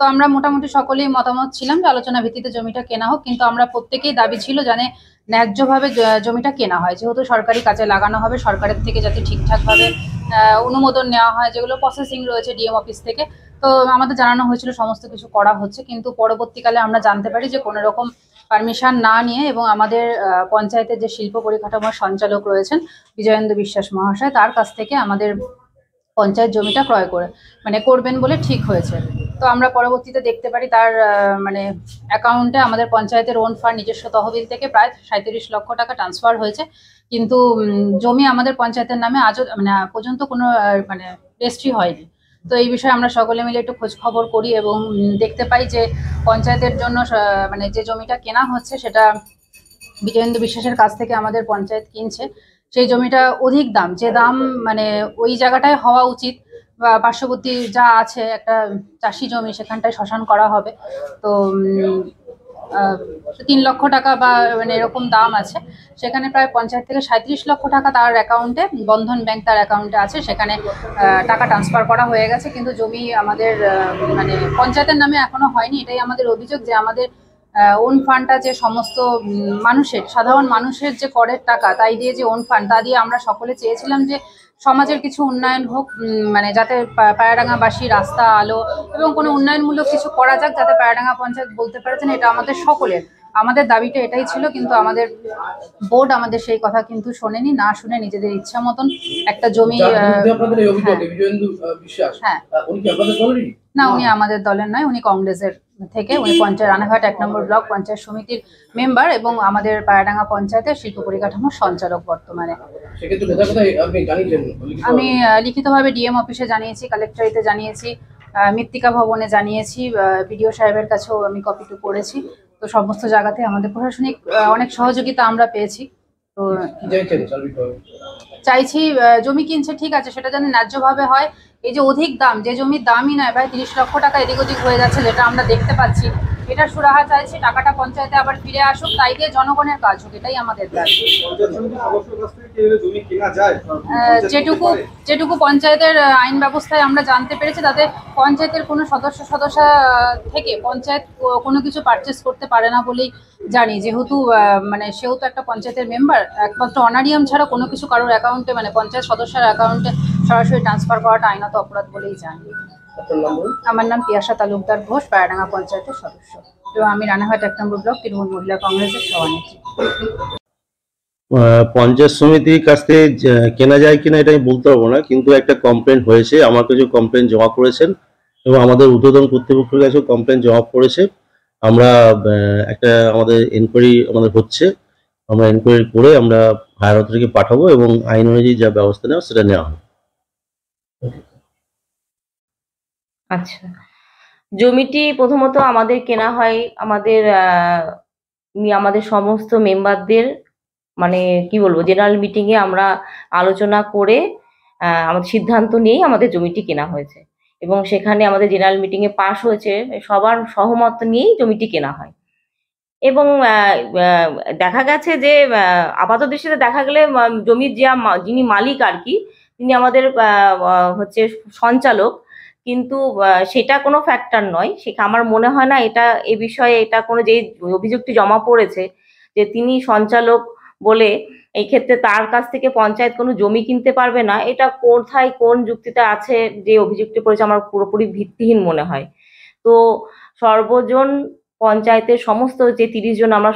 Speaker 12: তো আমরা মোটামুটি সকলেই মতামত ছিলাম যে আলোচনা ভিত্তিতে জমিটা কেনা হোক, কিন্তু আমরা প্রত্যেকেই দাবি ছিল জানে ন্যায্যভাবে জমিটা কেনা হয়, যেহেতু সরকারি কাজে লাগানো হবে, সরকারের থেকে যাতে ঠিকঠাকভাবে অনুমোদন নেওয়া হয়, যেগুলো প্রসেসিং রয়েছে ডিএম অফিস থেকে। তো আমাদের জানানো হয়েছিল সমস্ত কিছু করা হচ্ছে, কিন্তু পরবর্তীকালে আমরা জানতে পারি যে কোনো রকম পারমিশন না নিয়ে এবং আমাদের পঞ্চায়েতের যে শিল্প পরিকাঠামোর সঞ্চালক রয়েছেন বিজয়েন্দ্র বিশ্বাস মহাশয়, তার কাছ থেকে আমাদের পঞ্চায়েত জমিটা ক্রয় করবেন বলে ঠিক হয়েছে। তো আমরা পরবর্তীতে দেখতে পারি তার অ্যাকাউন্টে আমাদের পঞ্চায়েতের ওন ফান্ড নিজস্ব তহবিল থেকে প্রায় 37 লক্ষ টাকা ট্রান্সফার হয়েছে, কিন্তু জমি আমাদের পঞ্চায়েতের নামে আজও পর্যন্ত কোনো রেজিস্ট্রি হয়নি। তো এই বিষয়ে আমরা সকলে মিলে একটু খোঁজ খবর করি এবং দেখতে পাই যে পঞ্চায়েতের জন্য মানে যে জমিটা কেনা হচ্ছে সেটা বিজয়েন্দ্র বিশ্বাসের কাছ থেকে আমাদের পঞ্চায়েত কিনছে। সেই জমিটা অধিক দাম, যে দাম মানে ওই জায়গাটায় হওয়া উচিত বা পার্শ্ববর্তী যা আছে একটা চাষি জমি, সেখানটায় শ্মশান করা হবে। তো 3 লক্ষ টাকা বা মানে এরকম দাম আছে। সেখানে প্রায় পঞ্চায়েত থেকে 37 লক্ষ টাকা তার অ্যাকাউন্টে, বন্ধন ব্যাংক তার অ্যাকাউন্টে আছে, সেখানে টাকা ট্রান্সফার করা হয়ে গেছে, কিন্তু জমি আমাদের মানে পঞ্চায়েতের নামে এখনো হয়নি। এটাই আমাদের অভিযোগ যে আমাদের ওন ফান্ডটা যে সমস্ত মানুষের, সাধারণ মানুষের যে করের টাকা তাই দিয়ে যে ওন ফান্ড, তা দিয়ে আমরা সকলে চেয়েছিলাম যে সমাজের কিছু উন্নয়ন হোক, মানে যাতে পায়রাডাঙ্গাবাসী রাস্তা, আলো এবং কোনো উন্নয়নমূলক কিছু করা যাক, যাতে পায়রাডাঙ্গা পঞ্চায়েত বলতে পারছেন এটা আমাদের সকলের। আমাদের দাবিটা এটাই ছিল, কিন্তু আমাদের বোর্ড আমাদের সেই কথা কিন্তু শোনেনি, না শুনে নিজেদের ইচ্ছা মতন একটা জমি। হ্যাঁ, না, উনি আমাদের দলের নয়, উনি কংগ্রেসের থেকে, উনি পঞ্চায়েত রানাঘাট 1 নম্বর ব্লক পঞ্চায়েত সমিতির মেম্বার এবং আমাদের পায়রাডাঙ্গা পঞ্চায়েতের শিল্প পরিকাঠামোর সঞ্চালক বর্তমানে। আমি লিখিতভাবে ডিএম অফিসে জানিয়েছি, কালেক্টরেটে জানিয়েছি, মৃত্তিকা ভবনে জানিয়েছি, বিডিও সাহেবের কাছেও আমি কপিটু করেছি। তো সমস্ত জায়গাতে আমাদের প্রশাসনিক অনেক সহযোগিতা আমরা পেয়েছি। তো চাইছি জমি কিনছে ঠিক আছে, সেটা যেন ন্যায্যভাবে হয়। এই যে অধিক দাম, যে জমির দামই নয়, প্রায় 30 লক্ষ টাকা এদিক ওদিক হয়ে যাচ্ছে, যেটা আমরা দেখতে পাচ্ছি, এটা সুরাহা চাইছি। টাকাটা পঞ্চায়েতে আবার ফিরে আসুক, তাই দিয়ে জনগণের কাজ হোক, এটাই আমাদের দাবি। যেটুকু পঞ্চায়েতের আইন ব্যবস্থায় আমরা জানতে পেরেছি, তাতে পঞ্চায়েতের কোনো সদস্য থেকে পঞ্চায়েত কোনো কিছু পারচেস করতে পারে না বলেই জানি। যেহেতু মানে সেও তো একটা পঞ্চায়েতের মেম্বার, একমাত্র অনারিয়াম ছাড়া কোনো কিছু কারোর অ্যাকাউন্টে, মানে পঞ্চায়েত সদস্যের অ্যাকাউন্টে সরাসরি ট্রান্সফার করাটা আইনত অপরাধ বলেই জানি। আমার নাম পিয়াসা তালুকদার ঘোষ, পায়রাডাঙ্গা পঞ্চায়েতের সদস্য, এবং আমি রানাঘাট 1 নম্বর ব্লক তৃণমূল মহিলা কংগ্রেসের সভানেত্রী।
Speaker 13: পঞ্চায়েত সমিতির কাছ থেকে কেনা যায় কিনা এটা আমি বলতে পারবো না, কিন্তু একটা কমপ্লেন হয়েছে, আমার কাছে কমপ্লেন জমা করেছেন এবং আমাদের ঊর্ধ্বতন কর্তৃপক্ষের কাছেও কমপ্লেন জমা পড়েছে। আমরা একটা আমাদের এনকোয়ারি আমাদের হচ্ছে, আমরা এনকোয়ারি করে আমরা হায়ার অথরিটিকে পাঠাবো এবং আইন অনুযায়ী যা ব্যবস্থা নেওয়া সেটা নেওয়া হবে।
Speaker 14: আচ্ছা, জমিটি প্রথমত আমাদের কেনা হয় আমাদের সমস্ত মেম্বারদের, মানে কি বলবো, জেনারেল মিটিংয়ে আমরা আলোচনা করে আমাদের সিদ্ধান্ত নিয়েই আমাদের জমিটি কেনা হয়েছে এবং সেখানে আমাদের জেনারেল মিটিংয়ে পাশ হয়েছে, সবার সহমত নিয়েই জমিটি কেনা হয়। এবং দেখা গেছে যে আপাত দৃষ্টিতে দেখা গেলে জমির যিনি মালিক আর কি, তিনি আমাদের হচ্ছে সঞ্চালক, কিন্তু সেটা কোনো ফ্যাক্টর নয়। আমার মনে হয় না এ বিষয়ে এটা কোনো, যে অভিযোগটি জমা পড়েছে যে তিনি সঞ্চালক বলে এই ক্ষেত্রে তার কাছ থেকে পঞ্চায়েত কোনো জমি কিনতে পারবে না, এটা কোথায় কোন যুক্তিতে আছে যে অভিযোগটি পড়েছে, আমার পুরোপুরি ভিত্তিহীন মনে হয়। তো সর্বজন পঞ্চায়েতের সমস্ত যে 30 জন আমরা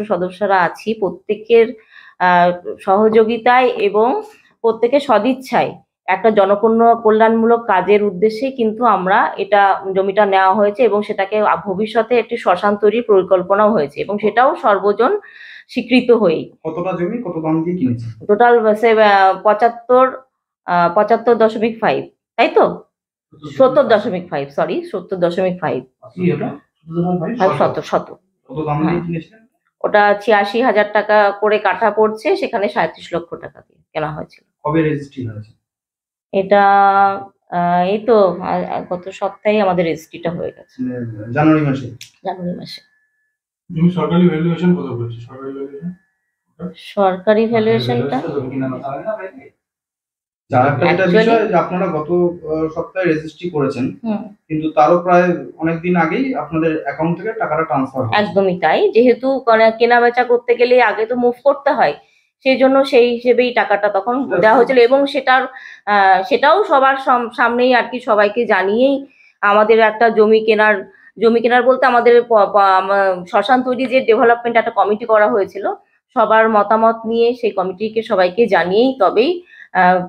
Speaker 14: সদস্যরা আছি, প্রত্যেকের সহযোগিতায় এবং প্রত্যেকের সদিচ্ছায় একটা জনকল্যাণমূলক কাজের উদ্দেশ্যে কিন্তু আমরা জমিটা নেওয়া হয়েছে এবং সেটাকে ভবিষ্যতে একটি শ্মশান তৈরির পরিকল্পনাও হয়েছে এবং সেটাও সর্বজন স্বীকৃত হয়েই।
Speaker 15: কতটা জমি কত দাম দিয়ে কিনেছে?
Speaker 14: টোটাল 75.5, তাই তো? 70.5, সরি 70.5। ওটা 86,000 টাকা করে কাঠা পড়ছে, সেখানে 37 লক্ষ টাকা দিয়ে কেনা হয়েছিল।
Speaker 15: কবে রেজিস্ট্রি হয়েছে
Speaker 14: এটা? এই তো গত সপ্তাহে আমাদের রেজিস্ট্রিটা হয়ে গেছে,
Speaker 15: জানুয়ারি মাসে।
Speaker 16: সরকারি ভ্যালুয়েশন কত বলছে?
Speaker 14: সরকারি ভ্যালুয়েশনটা
Speaker 15: আপনারা গত সপ্তাহে রেজিস্ট্রি করেছেন, কিন্তু তারও প্রায় অনেকদিন আগেই আপনাদের অ্যাকাউন্ট থেকে টাকাটা ট্রান্সফার হয়।
Speaker 14: একদমই তাই, যেহেতু কেনা বেচা করতে গেলে আগে তো মুভ করতে হয়, সেই জন্য সেই হিসেবেই টাকাটা তখন দেওয়া হয়েছিল এবং সেটাও সবার সামনেই আর কি, সবাইকে জানিয়েই আমাদের একটা জমি কেনার বলতে আমাদের শ্মশান তৈরি যে ডেভেলপমেন্ট একটা কমিটি করা হয়েছিল, সবার মতামত নিয়ে সেই কমিটিকে সবাইকে জানিয়েই তবেই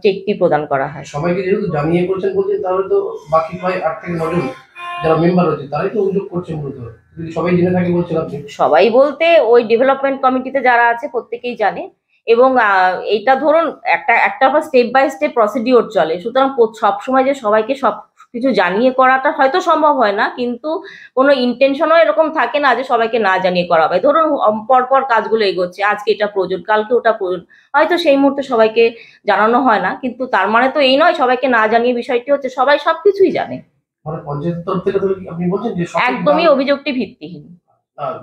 Speaker 14: চেকটি প্রদান করা হয়।
Speaker 17: সবাইকে যেহেতু জানিয়ে করছেন বলছেন, তাহলে তো বাকি প্রায় 8 থেকে 9 জন যারা মেম্বার হচ্ছে তারাই তো অভিযোগ করছেন মূলত। যদি সবাই জেনে থাকে বলছেন আপনি?
Speaker 14: সবাই বলতে ওই ডেভেলপমেন্ট কমিটিতে যারা আছে প্রত্যেকেই জানে এবং এইটা ধরুন একটা স্টেপ বাই স্টেপ প্রসিডিওর চলে, সুতরাং সবসময় যে সবাইকে সব কিছু জানিয়ে করাটা হয়তো সম্ভব হয় না, কিন্তু কোনো ইন্টেনশনও এরকম থাকে না যে সবাইকে না জানিয়ে করা হবে। ধরুন পরপর কাজগুলো এগোচ্ছে, আজকে এটা প্রয়োজন, কালকে ওটা প্রয়োজন, হয়তো সেই মুহূর্তে সবাইকে জানানো হয় না, কিন্তু তার মানে তো এই নয় সবাইকে না জানিয়ে বিষয়টি হচ্ছে, সবাই সবকিছুই জানে।
Speaker 17: মানে পঞ্চায়েতের তরফ থেকে তো আপনি বলছেন যে
Speaker 14: একদমই অভিযোগটি ভিত্তিহীন,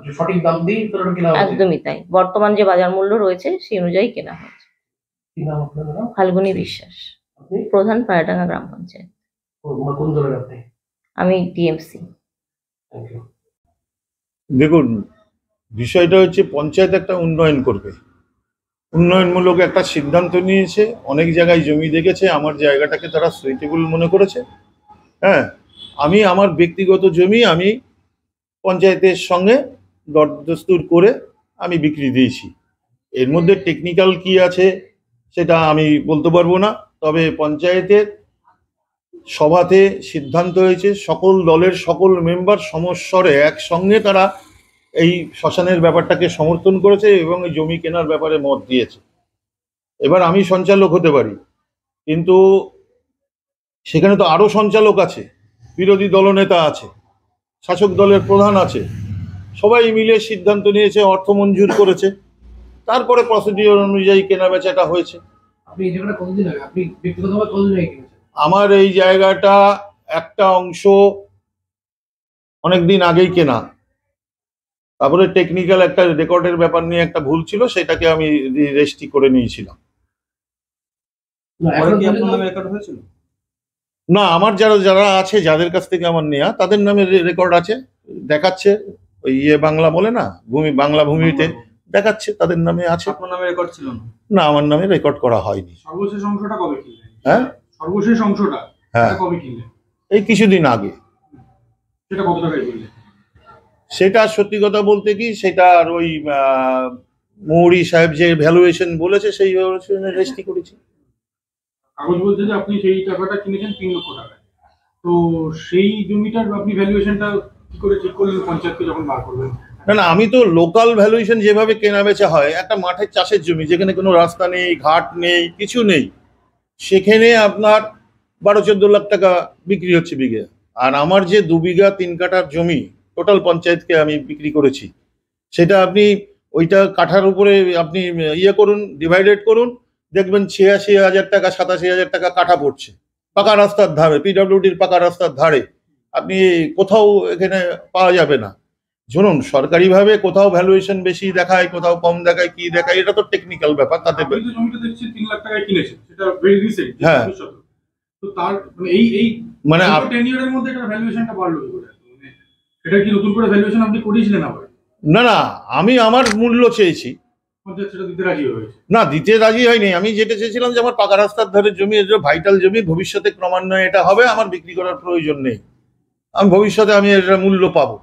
Speaker 17: যে সঠিক দাম দিয়ে তোরা কেনা হচ্ছে।
Speaker 14: একদমই তাই, বর্তমান যে বাজার মূল্য রয়েছে সেই অনুযায়ী কেনা হয়েছে।
Speaker 17: কি নাম আপনার নাম?
Speaker 14: ফাল্গুনী বিশ্বাস, প্রধান পায়রাডাঙ্গা গ্রাম পঞ্চায়েত।
Speaker 17: কোন দলের আপনি?
Speaker 14: আমি টিএমসি।
Speaker 17: Thank you.
Speaker 16: দেখুন, বিষয়টা হচ্ছে পঞ্চায়েত একটা উন্নয়ন করবে, উন্নয়নমূলক একটা সিদ্ধান্ত নিয়েছে, অনেক জায়গায় জমি দেখেছে, আমার জায়গাটাকে তারা সুইটেবল মনে করেছে। হ্যাঁ, আমি আমার ব্যক্তিগত জমি আমি পঞ্চায়েতের সঙ্গে দরদস্তুর করে আমি বিক্রি দিয়েছি। এর মধ্যে টেকনিক্যাল কি আছে সেটা আমি বলতে পারবো না, তবে পঞ্চায়েতের সভাতে সিদ্ধান্ত হয়েছে সকল দলের সকল মেম্বার সমস্বরে একসঙ্গে তারা এই শ্মশানের ব্যাপারটাকে সমর্থন করেছে এবং এই জমি কেনার ব্যাপারে মত দিয়েছে। এবার আমি সঞ্চালক হতে পারি, কিন্তু সেখানে তো আরো সঞ্চালক আছে, বিরোধী দলনেতা আছে, শাসক দলের প্রধান আছে, সবাই মিলে সিদ্ধান্ত নিয়েছে, অর্থ মঞ্জুর করেছে, তারপরে প্রসিডিওর অনুযায়ী কেনা বেচাটা হয়েছে।
Speaker 17: আপনি এই জায়গাটা কতদিন আগে, আপনি ব্যক্তিগতভাবে কতদিন আগে কিনেছেন?
Speaker 16: আমার এই জায়গাটা একটা অংশ অনেকদিন আগেই কেনা, তারপরে টেকনিক্যাল একটা রেকর্ডের ব্যাপার নিয়ে একটা ভুল ছিল, সেটাকে আমি রেজিস্ট্রি করে নিয়েছিলাম। না, আমার যারা যারা আছে, যাদের কাছ থেকে আমার নেওয়া, তাদের নামে রেকর্ড আছে, দেখাচ্ছে, ওই বাংলা বলে না, বাংলা ভূমিতে দেখাচ্ছে তাদের নামে আছে।
Speaker 18: আপনার নামে রেকর্ড ছিল না?
Speaker 16: না, আমার নামে রেকর্ড করা হয়নি।
Speaker 18: সর্বশেষ অংশটা কবে কিনলেন?
Speaker 16: হ্যাঁ,
Speaker 18: সর্বশেষ অংশটা
Speaker 16: হ্যাঁ
Speaker 18: কবে কিনলেন?
Speaker 16: এই কিছুদিন আগে।
Speaker 18: সেটা কত টাকায় কিনলেন?
Speaker 16: সেটা সত্যি কথা বলতে কি, সেটা আর ওই মৌরি সাহেব যে ভ্যালুয়েশন বলেছে সেই ভ্যালুয়েশনে রেজিস্ট্রি করেছি।
Speaker 18: কাগজ বলছে যে আপনি সেই টাকাটা কিনেছেন 3 লক্ষ টাকায়, তো সেই জমিটার আপনি ভ্যালুয়েশনটা কি করে ঠিক করলেন পঞ্চায়েতকে যখন বার করবেন?
Speaker 16: না না, আমি তো লোকাল ভ্যালুয়েশন যেভাবে কেনা বেচা হয়, একটা মাঠের চাষের জমি যেখানে কোনো রাস্তা নেই, ঘাট নেই, কিছু নেই, সেখানে আপনার 12-14 লাখ টাকা বিক্রি হচ্ছে বিঘে। আর আমার যে 2 বিঘা 3 কাঠার জমি টোটাল পঞ্চায়েতকে আমি বিক্রি করেছি, সেটা আপনি ওইটা কাঠার উপরে আপনি করুন, ডিভাইডেড করুন, দেখবেন 86,000 টাকা 87,000 টাকা কাঠা পড়ছে পাকা রাস্তার ধারে, পিডব্লিউডির পাকা রাস্তার ধারে। আপনি কোথাও এখানে পাওয়া যাবে না। শুনুন, সরকারিভাবে কোথাও ভ্যালুয়েশন বেশি দেখায়, কোথাও কম দেখায়, কি দেখায়, এটা তো টেকনিক্যাল ব্যাপার। তাতে
Speaker 18: জমিটা দেখছি 3 লাখ টাকায় কিনেছেন, সেটা ভেরি রিসেন্ট।
Speaker 16: হ্যাঁ,
Speaker 18: তো তার মানে এই
Speaker 16: মানে
Speaker 18: 10 ইয়ারের মধ্যে এটা ভ্যালুয়েশনটা বাড়লো কি করে? মানে এটা কি নতুন করে ভ্যালুয়েশন আপনি করেছিলেন আবার?
Speaker 16: না না, আমি আমার মূল্য চেয়েছি,
Speaker 18: পঞ্চায়েত সেটা দিতে রাজি হয়েছে?
Speaker 16: না, দিতে রাজি হয়নি। আমি যেটা চেয়েছিলাম যে আমার পাকা রাস্তার ধারে জমি, এটা ভাইটাল জমি, ভবিষ্যতে ক্রমান্বয়ে এটা হবে, আমার বিক্রি করার প্রয়োজন নেই, আমি ভবিষ্যতে আমি এর মূল্য পাবো।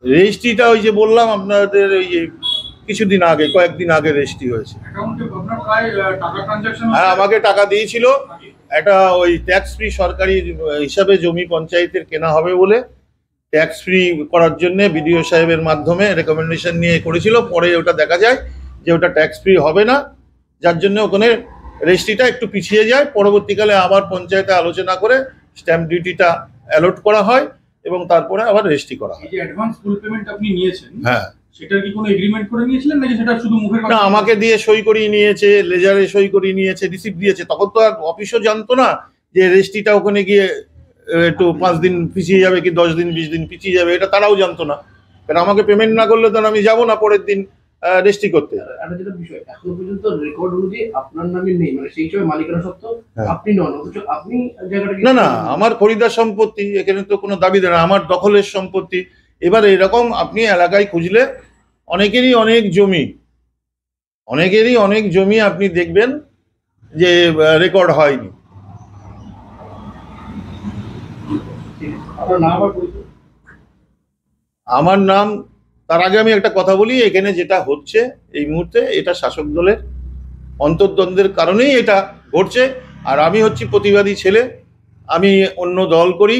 Speaker 16: রেজিস্ট্রিটা ওই যে বললাম আপনাদের, ওই কিছুদিন আগে, কয়েকদিন আগে রেজিস্ট্রি হয়েছে। হ্যাঁ, আমাকে টাকা দিয়েছিল, একটা ওই ট্যাক্স ফ্রি সরকারি হিসাবে জমি পঞ্চায়েতের কেনা হবে বলে ট্যাক্স ফ্রি করার জন্য বিডিও সাহেবের মাধ্যমে রেকমেন্ডেশন নিয়ে করেছিল। পরে ওটা দেখা যায় যে ওটা ট্যাক্স ফ্রি হবে না, যার জন্য ওখানে রেজিস্ট্রিটা একটু পিছিয়ে যায়। পরবর্তীকালে আবার পঞ্চায়েতে আলোচনা করে স্ট্যাম্প ডিউটিটা অ্যালট করা হয় এবং তারপরে আবার রেজিস্ট্রি করা হয়।
Speaker 18: এই যে অ্যাডভান্স ফুল পেমেন্ট আপনি নিয়েছেন,
Speaker 16: হ্যাঁ,
Speaker 18: সেটার কি কোনো এগ্রিমেন্ট করে নিয়েছিলেন নাকি সেটা শুধু মুখের কথা?
Speaker 16: না, আমাকে দিয়ে সই করিয়ে নিয়েছে, লেজারে সই করিয়ে নিয়েছে, রিসিপ্ট দিয়েছে। তখন তো আর অফিসও জানতো না যে রেজিস্ট্রিটা ওখানে গিয়ে একটু 5 দিন পিছিয়ে যাবে কি 10 দিন 20 দিন পিছিয়ে যাবে, এটা তারাও জানতো না। কারণ আমাকে পেমেন্ট না করলে তখন আমি যাবো না পরের দিন রেজিস্ট্রি করতে।
Speaker 17: একটা যেটা বিষয়, এখনো পর্যন্ত রেকর্ড অনুযায়ী আপনার নামে নেই, মানে সেই সময় মালিকানা সত্ত্বেও আপনি নন, অথচ আপনি জায়গাটা
Speaker 16: না না, আমার খরিদার সম্পত্তি, এখানে তো কোনো দাবিদার না, আমার দখলের সম্পত্তি। এবার এরকম আপনি এলাকায় খুঁজলে অনেকেরই অনেক জমি আপনি দেখবেন যে রেকর্ড হয়নি। আমার নাম, তার আগে আমি একটা কথা বলি, এখানে যেটা হচ্ছে এই মুহূর্তে, এটা শাসক দলের অন্তর্দ্বন্দ্বের কারণেই এটা ঘটছে। আর আমি হচ্ছি প্রতিবাদী ছেলে, আমি অন্য দল করি,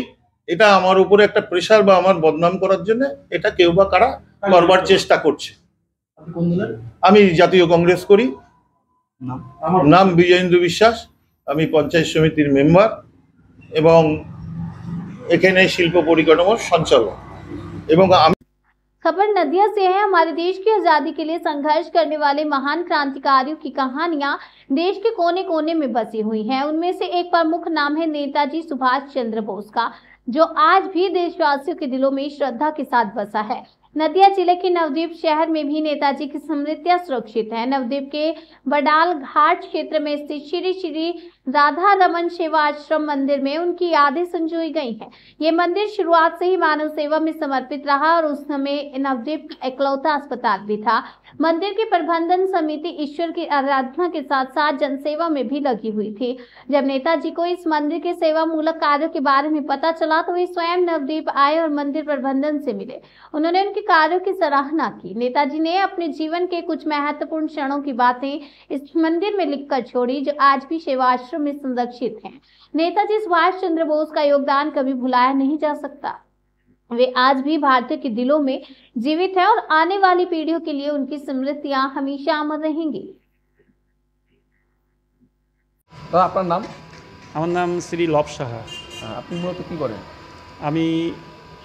Speaker 16: এটা আমার উপরে একটা প্রেশার বা আমার বদনাম করার জন্য এটা কেউ বা কারা করবার চেষ্টা করছে। আমি জাতীয় কংগ্রেস করি, নাম বিজয়েন্দ্র বিশ্বাস, আমি পঞ্চায়েত সমিতির মেম্বার এবং এখানে শিল্প পরিকাঠামোর সঞ্চালন। এবং আমি
Speaker 1: खबर नदिया से है। हमारे देश की आजादी के लिए संघर्ष करने वाले महान क्रांतिकारियों की कहानियां देश के कोने कोने में बसी हुई हैं। उनमें से एक प्रमुख नाम है नेताजी सुभाष चंद्र बोस का, जो आज भी देशवासियों के दिलों में श्रद्धा के साथ बसा है। नदिया जिले के नवद्वीप शहर में भी नेताजी की स्मृतियां सुरक्षित हैं। नवद्वीप के बडाल घाट क्षेत्र में स्थित श्री श्री राधा रमन सेवा आश्रम मंदिर में उनकी यादें संजोई गई हैं। ये मंदिर शुरुआत से ही मानव सेवा में समर्पित रहा और उस समय नवद्वीप का इकलौता अस्पताल भी था। मंदिर की प्रबंधन समिति ईश्वर की आराधना के साथ साथ जनसेवा में भी लगी हुई थी। जब नेताजी को इस मंदिर के सेवा मूलक कार्यों के बारे में पता चला तो वे स्वयं नवद्वीप आए और मंदिर प्रबंधन से मिले। उन्होंने उनके कार्यों की सराहना की। नेताजी ने अपने जीवन के कुछ महत्वपूर्ण क्षणों की बातें इस मंदिर में लिखकर छोड़ी, जो आज भी सेवा आश्रम में संरक्षित हैं। नेताजी सुभाष चंद्र बोस का योगदान कभी भुलाया नहीं जा सकता। वे आज भी भारतीयों के दिलों में जीवित हैं और आने वाली पीढ़ियों के लिए उनकी स्मृतियां हमेशा अमर रहेंगी।
Speaker 17: তো আপনার নাম?
Speaker 19: আমার নাম শ্রী লব সাহা।
Speaker 17: আপনি মূলত কি করেন?
Speaker 19: আমি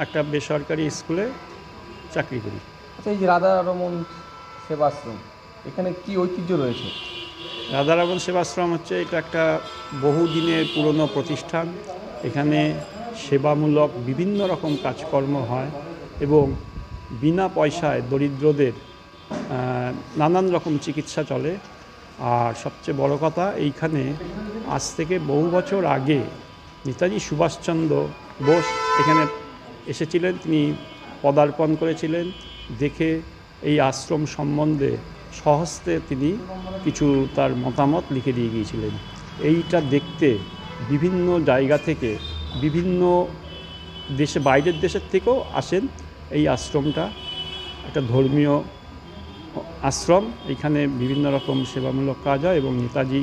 Speaker 19: একটা বেসরকারি স্কুলে চাকরি করি।
Speaker 17: আচ্ছা, এই যে রাধারমন সেবাশ্রম, এখানে কি ঐতিহ্য রয়েছে?
Speaker 19: রাধারমন সেবাশ্রম হচ্ছে এটা একটা বহুদিনের পুরনো প্রতিষ্ঠান। এখানে সেবামূলক বিভিন্ন রকম কাজকর্ম হয় এবং বিনা পয়সায় দরিদ্রদের নানান রকম চিকিৎসা চলে। আর সবচেয়ে বড় কথা, এইখানে আজ থেকে বহু বছর আগে নেতাজি সুভাষচন্দ্র বোস এখানে এসেছিলেন, তিনি পদার্পণ করেছিলেন। দেখে এই আশ্রম সম্বন্ধে স্বহস্তে তিনি কিছু তার মতামত লিখে দিয়ে গিয়েছিলেন। এইটা দেখতে বিভিন্ন জায়গা থেকে, বিভিন্ন দেশে, বাইরের দেশের থেকেও আসেন। এই আশ্রমটা একটা ধর্মীয় আশ্রম। এখানে বিভিন্ন রকম সেবামূলক কাজ হয় এবং নেতাজি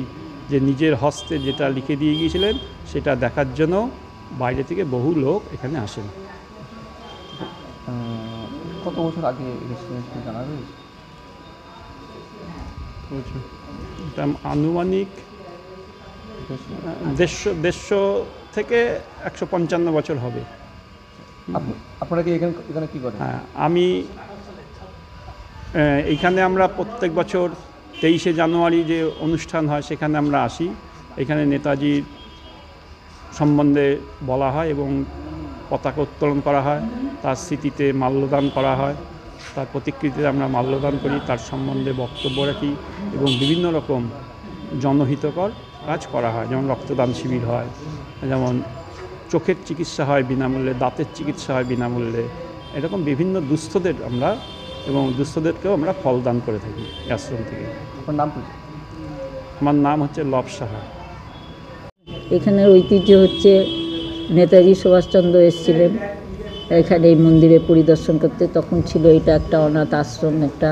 Speaker 19: যে নিজের হস্তে যেটা লিখে দিয়ে গিয়েছিলেন সেটা দেখার জন্য বাইরে থেকে বহু লোক এখানে আসেন।
Speaker 17: কত বছর আগে জানা রয়েছে?
Speaker 19: এটা আনুমানিক 150 থেকে 155 বছর হবে।
Speaker 17: আপনারা কি এখানে কি করেন?
Speaker 19: হ্যাঁ, আমি এইখানে আমরা প্রত্যেক বছর 23শে জানুয়ারি যে অনুষ্ঠান হয় সেখানে আমরা আসি। এখানে নেতাজির সম্বন্ধে বলা হয় এবং পতাকা উত্তোলন করা হয়, তার স্মৃতিতে মাল্যদান করা হয়, তার প্রতিকৃতিতে আমরা মাল্যদান করি, তার সম্বন্ধে বক্তব্য রাখি এবং বিভিন্ন রকম জনহিতকর কাজ করা হয়। যেমন রক্তদান শিবির হয়, যেমন চোখের চিকিৎসা হয় বিনামূল্যে, দাঁতের চিকিৎসা হয় বিনামূল্যে। এরকম বিভিন্ন দুস্থদের আমরা এবং দুস্থদেরকেও আমরা ফল দান করে থাকি এই আশ্রম থেকে।
Speaker 17: আপনার নাম কি?
Speaker 19: আমার নাম হচ্ছে লব সাহা।
Speaker 20: এখানের ঐতিহ্য হচ্ছে নেতাজি সুভাষচন্দ্র এসেছিলেন এখানে এই মন্দিরে পরিদর্শন করতে। তখন ছিল এটা একটা অনাথ আশ্রম, একটা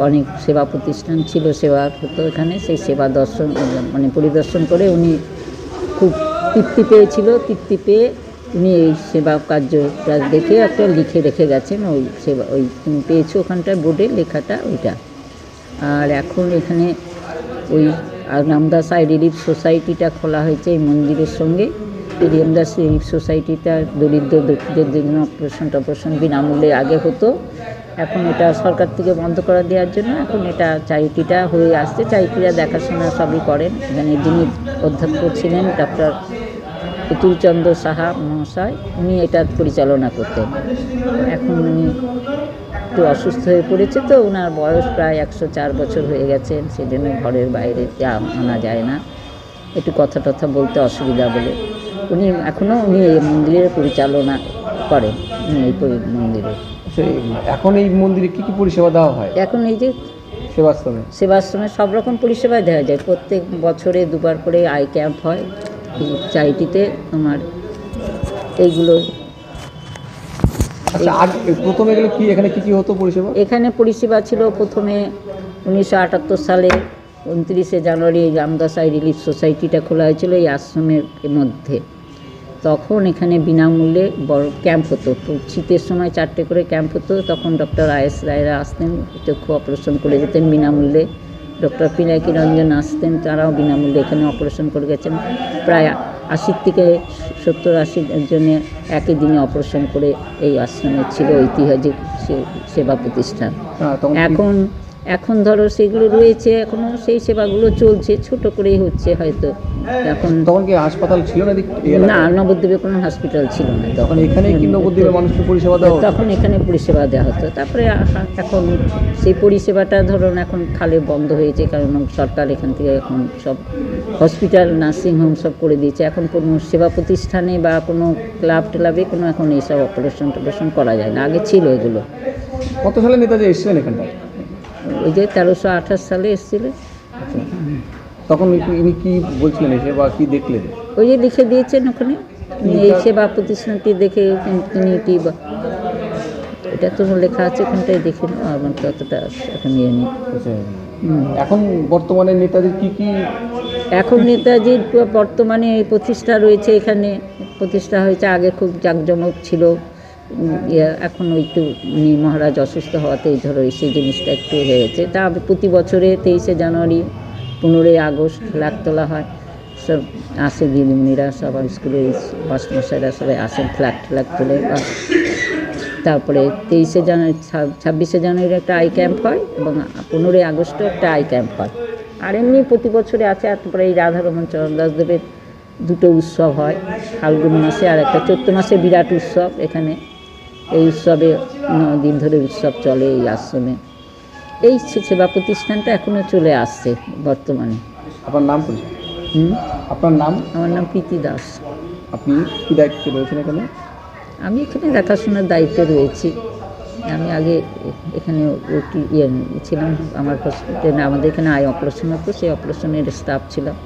Speaker 20: অনেক সেবা প্রতিষ্ঠান ছিল, সেবা হতো এখানে। সেই সেবা দর্শন মানে পরিদর্শন করে উনি খুব তৃপ্তি পেয়েছিল। তৃপ্তি পেয়ে উনি এই সেবা কার্যটা দেখে একটা লিখে রেখে গেছেন। ওই সেবা ওই তুমি পেয়েছো ওখানটায় বোর্ডে লেখাটা ওইটা। আর এখন এখানে ওই রামদাস আই রিলিফ সোসাইটিটা খোলা হয়েছে এই মন্দিরের সঙ্গে। এই রামদাস রিলিফ সোসাইটিটা দরিদ্র দুঃখীদের জন্য অপারেশন বিনামূল্যে আগে হতো, এখন এটা সরকার থেকে বন্ধ করে দেওয়ার জন্য এখন এটা চ্যারিটিটা হয়ে আসছে। চ্যারিটিরা দেখাশোনা সবই করেন। এখানে যিনি অধ্যক্ষ ছিলেন ডক্টর পুতুলচন্দ্র সাহা মহাশয়, উনি এটা পরিচালনা করতেন। এখন উনি একটু অসুস্থ হয়ে পড়েছে, তো ওনার বয়স প্রায় 104 বছর হয়ে গেছেন, সেজন্য ঘরের বাইরে আনা যায় না, একটু কথা টথা বলতে অসুবিধা বলে উনি এখনও এই মন্দিরের পরিচালনা করেন। উনি এই মন্দিরে
Speaker 17: এখন এই মন্দিরে কি কি পরিষেবা দেওয়া হয়?
Speaker 20: এখন এই যে সেবাশ্রমে সব রকম পরিষেবা দেওয়া যায়। প্রত্যেক বছরে 2বার করে আই ক্যাম্প হয় এই চ্যারিটিতে। তোমার এইগুলো
Speaker 17: প্রথমে এগুলো কি এখানে কি হতো পরিষেবা?
Speaker 20: এখানে পরিষেবা ছিল প্রথমে 1978 সালে 29শে জানুয়ারি এই রামদাস আই রিলিফ সোসাইটিটা খোলা হয়েছিল এই আশ্রমের মধ্যে। তখন এখানে বিনামূল্যে বড় ক্যাম্প হতো। শীতের সময় 4টে করে ক্যাম্প হতো। তখন ডক্টর আইএস রায়রা আসতেন, চক্ষু অপারেশন করে যেতেন বিনামূল্যে। ডক্টর পিনাকি রঞ্জন আসতেন, তারাও বিনামূল্যে এখানে অপারেশন করে গেছেন। প্রায় 80 থেকে 70-80 জনের একই দিনে অপারেশন করে এই আশ্রমে ছিল ঐতিহাসিক সেবা প্রতিষ্ঠান। এখন ধরো সেগুলো রয়েছে, এখনো সেই সেবাগুলো চলছে, ছোট করেই হচ্ছে হয়তো। এখন
Speaker 17: তখন কি হাসপাতাল ছিল
Speaker 20: না, নবদ্বীপে কোনো হসপিটাল ছিল না তখন।
Speaker 17: এখানে কি নবদ্বীপে মানুষকে পরিষেবা দেওয়া হতো?
Speaker 20: তখন এখানে পরিষেবা দেওয়া হতো। তারপরে এখন সেই পরিষেবাটা ধরুন এখন খালে বন্ধ হয়েছে, কারণ সরকার এখান থেকে এখন সব হসপিটাল, নার্সিংহোম সব করে দিয়েছে। এখন কোনো সেবা প্রতিষ্ঠানে বা কোনো ক্লাবে কোনো এখন এইসব অপারেশন করা যায় না, আগে ছিল এগুলো।
Speaker 17: কত সালে নেতাজি এসেছিলেন এখানটায়?
Speaker 20: ওই যে 1328 সালে এসেছিলেন।
Speaker 17: তখন ইনি কি বলছিলেন এসে বা কি দেখলেন?
Speaker 20: ওই যে লিখে দিয়েছেন ওখানে, এই সেবা প্রতিষ্ঠানটি দেখে তিনি কি, এটা তো লেখা আছে ওখানটায়, দেখে আমার ততটা এখন ইয়ে নেই।
Speaker 17: এখন বর্তমানে নেতাজির কি
Speaker 20: এখন নেতাজির বর্তমানে এই প্রতিষ্ঠা রয়েছে, এখানে প্রতিষ্ঠা হয়েছে। আগে খুব জাঁকজমক ছিল, এখন ওই একটু মহারাজ অসুস্থ হওয়াতেই ধরো সেই জিনিসটা একটু হয়ে গেছে। তা প্রতি বছরে 23শে জানুয়ারি, 15ই আগস্ট ফ্ল্যাগ তোলা হয়, সব আসে দিদিমণিরা, সব স্কুলের মাস্টারমশাইরা সবাই আসেন, ফ্ল্যাগ তোলে। তারপরে 23শে জানুয়ারি, 26শে জানুয়ারি একটা আই ক্যাম্প হয় এবং 15ই আগস্টও একটা আই ক্যাম্প হয়। আর এমনি প্রতি বছরে আছে। তারপরে এই রাধারমণ চরণ দাসদেবের 2টো উৎসব হয়, ফাল্গুন মাসে আর একটা চৈত্র মাসে, বিরাট উৎসব এখানে। এই উৎসবে 9 দিন ধরে উৎসব চলে এই আশ্রমে। এই সেবা প্রতিষ্ঠানটা এখনও চলে আসছে বর্তমানে।
Speaker 17: আপনার নাম পরিচয়? আপনার নাম?
Speaker 20: আমার নাম প্রীতি দাস।
Speaker 17: আপনি কী দায়িত্বে রয়েছেন এখানে?
Speaker 20: আমি এখানে দেখাশোনার দায়িত্বে রয়েছি। আমি আগে এখানে ছিলাম, আমার হসপিটালে আমাদের এখানে আই অপারেশন হতো, সেই অপারেশনের স্টাফ ছিলাম।